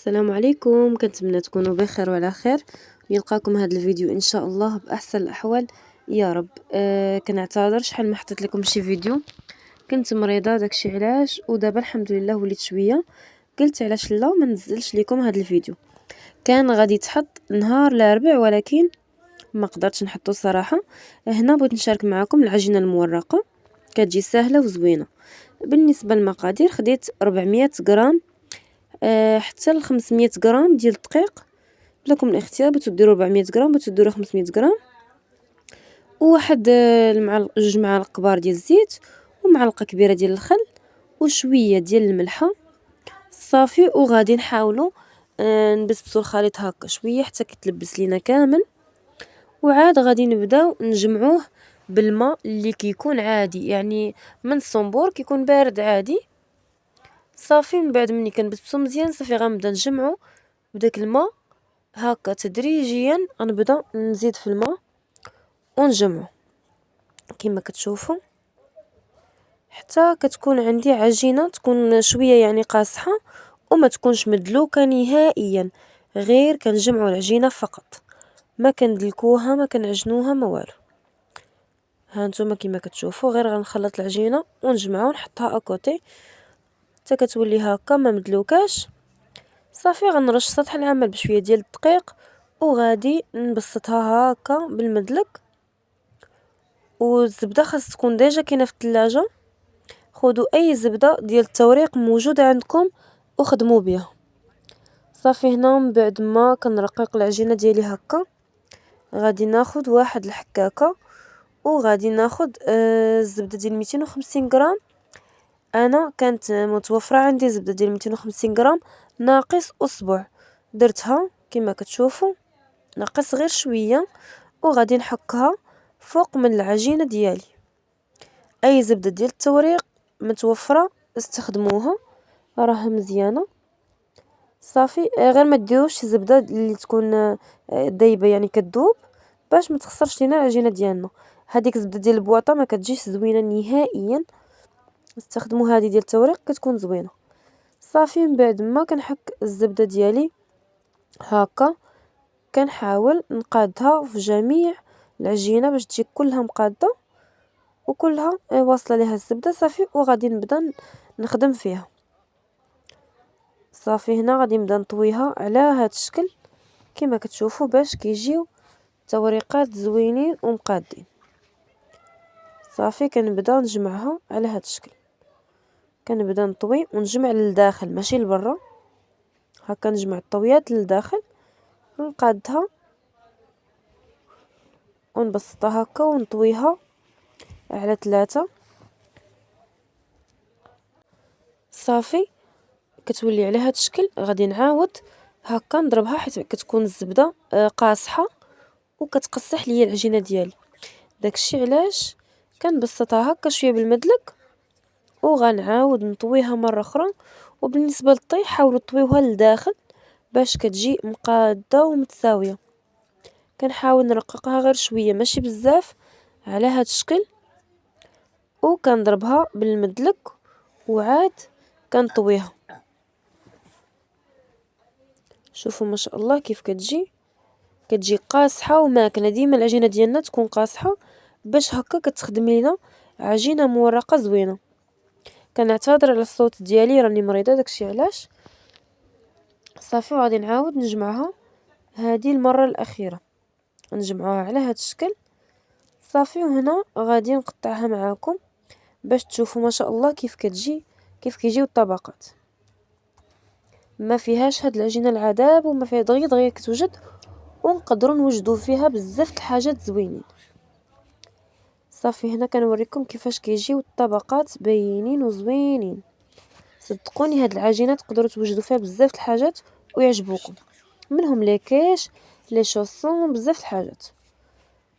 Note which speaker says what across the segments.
Speaker 1: السلام عليكم، كنتمنى تكونوا بخير وعلى خير ويلقاكم هذا الفيديو ان شاء الله باحسن الاحوال يا رب. كنعتذر شحال ما حطيت لكم شي فيديو، كنت مريضه داكشي علاش، ودابا الحمد لله وليت شويه. قلت علاش لا ما نزلش لكم هذا الفيديو. كان غادي يتحط نهار الاربع ولكن ما قدرتش نحطو صراحه. هنا بغيت نشارك معكم العجينه المورقه، كتجي سهله وزوينه. بالنسبه للمقادير خديت 400 غرام حتى ل 500 غرام ديال الدقيق، لكم الاختيار، بغيتو ديروا 400 غرام بغيتو ديروا 500 غرام، وواحد جوج معالق كبار ديال الزيت، ومعلقه كبيره ديال الخل، وشويه ديال الملحه صافي. وغادي نحاولوا نبسبسوا الخليط هكا شويه حتى كيتلبس لينا كامل، وعاد غادي نبداو نجمعوه بالماء اللي كيكون عادي، يعني من الصنبور كيكون بارد عادي صافي. من بعد مني كنبسبسو مزيان صافي غنبدا نجمعو بداك الماء هكا تدريجيا. غنبدا نزيد في الماء ونجمعو كما كتشوفوا حتى كتكون عندي عجينه تكون شويه يعني قاصحه وما تكونش مدلوكه نهائيا، غير كنجمعوا العجينه فقط، ما كندلكوها ما كنعجنوها ما والو. ها نتوما كما كتشوفوا غير غنخلط العجينه ونجمعها ونحطها اكوتي حتى كتولي هكا ما مدلوكاش صافي. غنرش سطح العمل بشويه ديال الدقيق وغادي نبسطها هكا بالمدلك. والزبده خاص تكون ديجا كاينه في الثلاجه، خذوا اي زبده ديال التوريق موجوده عندكم وخدموا بها صافي. هنا من بعد ما كنرقق العجينه ديالي هكا غادي ناخذ واحد الحكاكه وغادي ناخذ الزبده ديال 250 غرام. انا كانت متوفره عندي زبده ديال 250 غرام ناقص اصبع، درتها كما كتشوفوا ناقص غير شويه، وغادي نحكها فوق من العجينه ديالي. اي زبده ديال التوريق متوفره استخدموها راه مزيانه صافي. غير ما ديروش زبده اللي تكون دايبه يعني كتذوب باش ما تخسرش لينا العجينه ديالنا. هذيك الزبده ديال البواطه ما كتجيش زوينه نهائيا، استخدموا هذه ديال التوريق كتكون زوينه صافي. من بعد ما كنحك الزبده ديالي هكا كنحاول نقادها في جميع العجينه باش تجي كلها مقاده وكلها واصله ليها الزبده صافي. وغادي نبدا نخدم فيها صافي. هنا غادي نبدا نطويها على هذا الشكل كما كتشوفوا باش كيجيو توريقات زوينين ومقادين صافي. كنبدا نجمعها على هذا الشكل، كنبدا نطوي ونجمع للداخل ماشي لبرا، هكا نجمع الطويات للداخل ونقادها ونبسطها هكا ونطويها على 3 صافي. كتولي على هذا الشكل. غادي نعاود هكا نضربها حيت كتكون الزبده قاصحه وكتقصح ليا العجينه ديالي، داكشي علاش كنبسطها هكا شويه بالمدلك وغنعاود نطويها مره اخرى. وبالنسبه للطي حاولوا تطويوها للداخل باش كتجي مقاده ومتساويه. كنحاول نرققها غير شويه ماشي بزاف على هذا الشكل، وكنضربها بالمدلك وعاد كنطويها. شوفوا ما شاء الله كيف كتجي قاصحه وماكنه. ديما العجينه ديالنا تكون قاصحه باش هكا كتخدم لينا عجينه مورقه زوينه. كنعتذر على الصوت ديالي راني مريضه داكشي علاش صافي. وغادي نعاود نجمعها هذه المره الاخيره، نجمعوها على هذا الشكل صافي. وهنا غادي نقطعها معاكم باش تشوفوا ما شاء الله كيف كتجي، كيف كيجيو الطبقات. ما فيهاش هاد العجينه العذاب وما فيها دغيا كتوجد، ونقدروا نوجدوا فيها بزاف د الحاجات زوينين صافي. هنا كنوريكم كيفاش كيجيو الطبقات باينين وزوينين. صدقوني هاد العجينه تقدروا توجدوا فيها بزاف د الحاجات ويعجبوكم، منهم لي كيش لي شوسون بزاف د الحاجات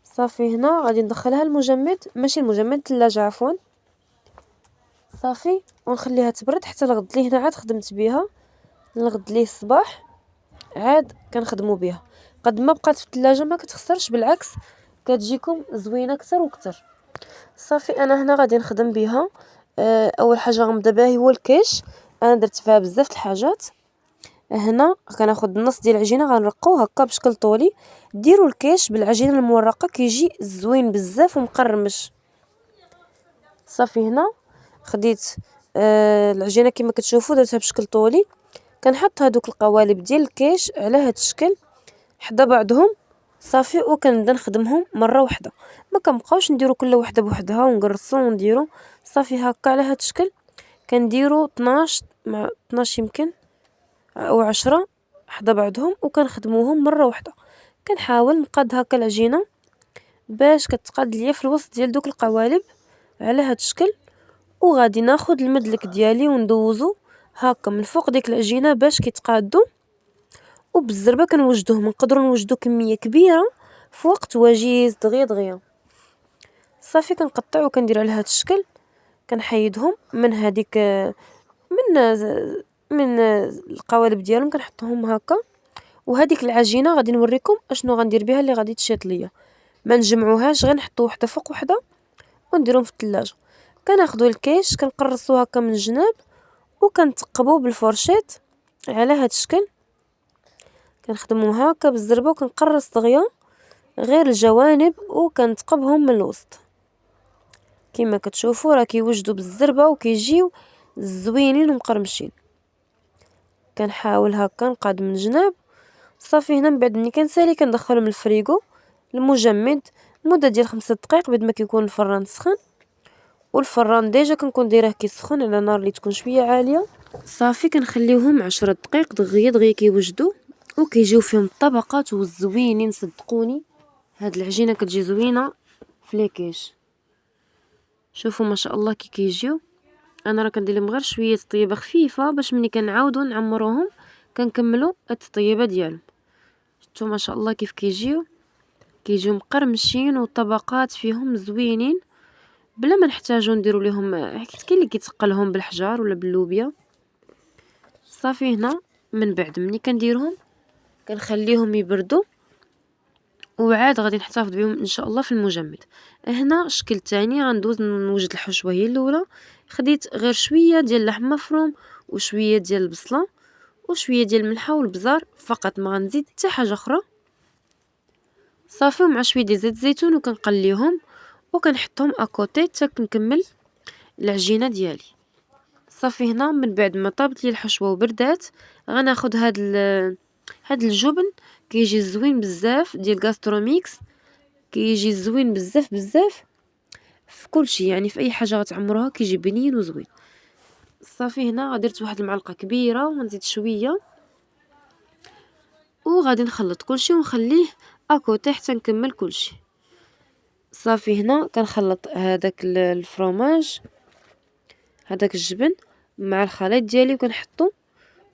Speaker 1: صافي. هنا غادي ندخلها المجمد، ماشي المجمد، الثلاجه عفوا صافي، ونخليها تبرد حتى الغد. لي هنا عاد خدمت بها الغد ليه الصباح عاد كنخدموا بها. قد ما بقات في الثلاجه ما كتخسرش، بالعكس كتجيكم زوينه اكثر واكثر صافي. انا هنا غادي نخدم بها. اول حاجه غنبدا بها هو الكيش. انا درت فيها بزاف د الحاجات، هنا كناخد نص ديال العجينه غنرقوه هكا بشكل طولي. ديروا الكيش بالعجينه المورقه كيجي زوين بزاف ومقرمش. صافي هنا خديت العجينه كما كتشوفوا درتها بشكل طولي. كنحط هادوك القوالب ديال الكيش على هاد الشكل حدا بعضهم صافي، وكنبدا نخدمهم مره واحده. ما كنبقاوش نديرو كل وحده بوحدها ونقرصو ونديرو. صافي هكا على هاد الشكل كنديرو 12 مع 12 يمكن او 10 حدا بعضهم وكنخدموهم مره واحده. كنحاول نقاد هكا العجينه باش كتقاد ليا في الوسط ديال دوك القوالب على هاد الشكل. وغادي ناخد المدلك ديالي وندوزو هكا من فوق ديك العجينه باش كيتقادو. وبالزربه كنوجدوهم، نقدروا نوجدوا كميه كبيره في وقت وجيز دغيا دغيا. صافي كنقطع وكندير على هاد الشكل. كنحيدهم من هذيك من القوالب ديالهم كنحطهم هكا. وهذيك العجينه غادي نوريكم اشنو غندير بها اللي غادي تشيط ليا. ما نجمعوهاش غير نحطو وحده فوق وحده ونديرهم في الثلاجه. كناخذوا الكيش كنقرصوه هكا من الجناب وكنتقبوا بالفورشيط على هاد الشكل. كنخدمهم هكا بالزربه وكنقرص دغيا غير الجوانب وكنتقبهم من الوسط. كما كتشوفوا راه كيوجدوا بالزربه وكيجيو زوينين ومقرمشين. كنحاول هكا نقاد من الجناب. صافي هنا من بعد ملي كنسالي كندخلهم للفريغو المجمد مده ديال 5 دقائق بعد ما كيكون الفران سخن. والفران ديجا كنكون دايره كيسخن على نار اللي تكون شويه عاليه. صافي كنخليوهم 10 دقائق دغيا دغيا كيوجدوا وكيجيو فيهم الطبقات والزوينين. صدقوني هاد العجينه كتجي زوينه في ليكيش. شوفوا ما شاء الله كي كيجيو. انا راه كندير لهم غير شويه طيبه خفيفه باش ملي كنعاودو نعمروهم كنكملوا التطيبه ديالهم. شفتوا ما شاء الله كيف كيجيو مقرمشين والطبقات فيهم زوينين بلا ما نحتاجو نديرو ليهم كاين اللي كيتقلهم بالحجار ولا باللوبيا. صافي هنا من بعد ملي كنديرهم كنخليهم يبردوا وعاد غادي نحتفظ بهم ان شاء الله في المجمد. هنا شكل تاني غندوز نوجد الحشوه هي الاولى. خديت غير شويه ديال اللحم مفروم وشويه ديال البصله وشويه ديال الملحه والبزار فقط، ما غنزيد حتى حاجه اخرى. صافي مع شويه ديال زيت الزيتون وكنقليهم وكنحطهم اكوتي حتى كنكمل العجينه ديالي. صافي هنا من بعد ما طابت لي الحشوه وبردات غناخد هاد الجبن كيجي زوين بزاف ديال غاستروميكس. كيجي زوين بزاف بزاف في كل شيء، يعني في اي حاجه غتعمروها كيجي بنين وزوين. صافي هنا درت واحد المعلقه كبيره ونزيد شويه وغادي نخلط كلشي ونخليه اكوتي حتى نكمل كلشي. صافي هنا كنخلط هذاك الفرomage هذاك الجبن مع الخليط ديالي وكنحطو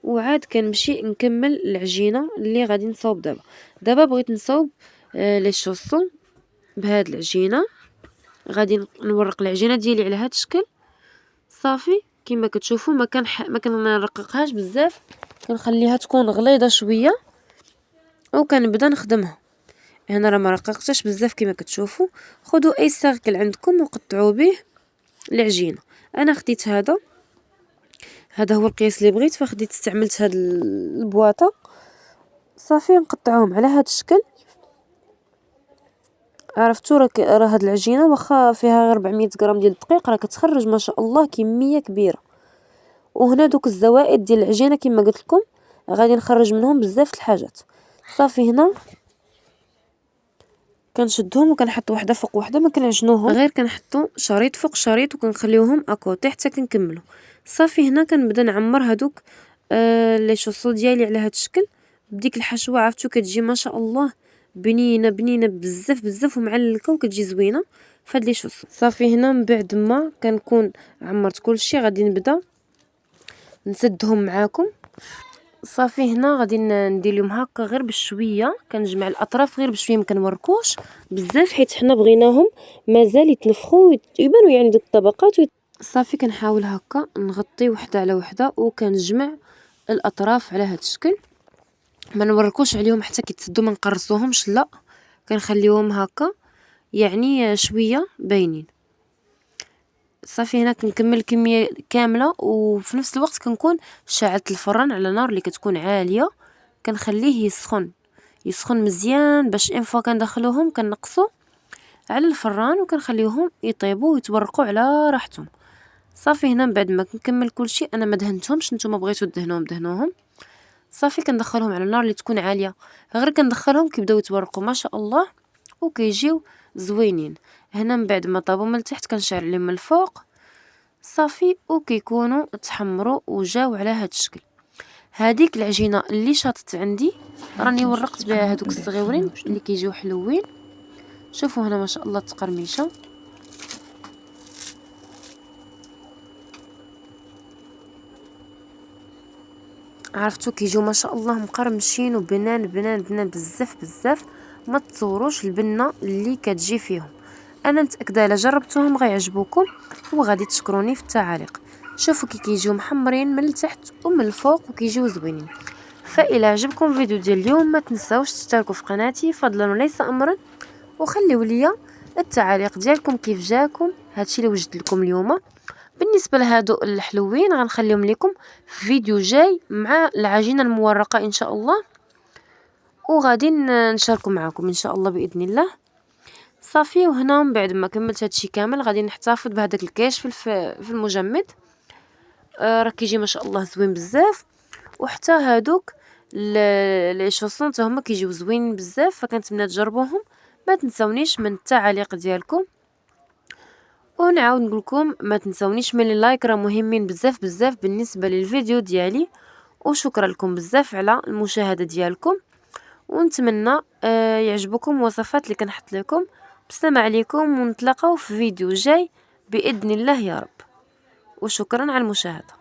Speaker 1: وعاد كنمشي نكمل العجينه اللي غادي نصاوب دابا بغيت نصاوب لي شوسون بهاد العجينه. غادي نورق العجينه ديالي على هاد الشكل. صافي كما كتشوفوا ما كنرققهاش بزاف، كنخليها تكون غليظه شويه وكنبدا نخدمها. هنا راه ما رققتهاش بزاف كما كتشوفوا. خذوا اي سيركل عندكم وقطعوا به العجينه. انا خديت هذا هو القياس اللي بغيت فخديت استعملت هاد البواطه. صافي نقطعوهم على هاد الشكل. عرفتوا راه هاد العجينه واخا فيها غير 400 غرام ديال الدقيق راه كتخرج ما شاء الله كميه كبيره. وهنا دوك الزوائد ديال العجينه كما قلت لكم غادي نخرج منهم بزاف الحاجات. صافي هنا كنشدهم وكنحط وحده فوق وحده، ما كنعجنوهم غير كنحطوا شريط فوق شريط وكنخليوهم اكوتي حتى كنكملوا. صافي هنا كنبدا نعمر هادوك لي شوسو ديالي على هاد الشكل بديك الحشوه. عرفتوا كتجي ما شاء الله بنينه بنينه بزاف بزاف ومعلكه وكتجي زوينه فهاد لي شوسو. صافي هنا من بعد ما كنكون عمرت كلشي غادي نبدا نسدهم معاكم. صافي هنا غادي ندير لهم هكا غير بشويه، كنجمع الاطراف غير بشويه ما كنوركوش بزاف حيت حنا بغيناهم مازال يتنفخوا ويبانوا يعني دوك الطبقات صافي كنحاول هكا نغطي وحده على وحده وكنجمع الاطراف على هاد الشكل. ما نوركوش عليهم حتى كيتسدوا، ما نقرصوهمش لا، كنخليوهم هكا يعني شويه باينين. صافي هنا كنكمل كمية كاملة، وفي نفس الوقت كنكون شعلت الفران على نار اللي كتكون عالية، كنخليه يسخن مزيان باش اون فوا كندخلوهم كنقصو على الفران وكنخليوهم يطيبوا ويتورقوا على راحتهم. صافي هنا من بعد ما كنكمل كلشي انا ما دهنتهمش، نتوما بغيتو دهنوهم دهنوهم. صافي كندخلهم على النار اللي تكون عاليه، غير كندخلهم كيبداو يتورقوا ما شاء الله وكيجيو زوينين. هنا من بعد ما طابوا من التحت كنشعل عليهم من الفوق صافي وكيكونوا تحمروا وجاو على هاد الشكل. هذيك العجينه اللي شاطت عندي راني ورقت بها هذوك الصغيورين اللي كيجيو حلوين. شوفوا هنا ما شاء الله تقرميشه. عرفتو كيجيو ما شاء الله مقرمشين وبنان بنان بنان بزاف بزاف، ما تصوروش البنه اللي كتجي فيهم. انا متاكده الا جربتوهم غيعجبوكم وغادي تشكروني في التعاليق. شوفوا كيجيو محمرين من التحت ومن الفوق وكيجيو زوينين. فإلا عجبكم الفيديو ديال اليوم ما تنساوش تشتركوا في قناتي فضلا وليس امرا، وخليوا لي التعاليق ديالكم كيف جاكم هادشي اللي وجدت لكم اليوم. بالنسبه لهادو الحلوين غنخليهم لكم في فيديو جاي مع العجينه المورقه ان شاء الله، وغادي نشاركو معكم ان شاء الله باذن الله. صافي وهنا من بعد ما كملت هادشي كامل غادي نحتفظ بهذاك الكاش في المجمد. راه كيجي ما شاء الله زوين بزاف، وحتى هادوك لي شوسون حتى هما كيجيو زوينين بزاف، فكنتمنى تجربوهم. ما تنساونيش من التعاليق ديالكم، ونعاود نقول لكم ما تنساونيش من اللايك، راه مهمين بزاف بزاف بالنسبه للفيديو ديالي. وشكرا لكم بزاف على المشاهده ديالكم، ونتمنى يعجبكم الوصفات اللي كنحط لكم. بسلام عليكم ونتلاقاو في فيديو جاي باذن الله يا رب، وشكرا على المشاهده.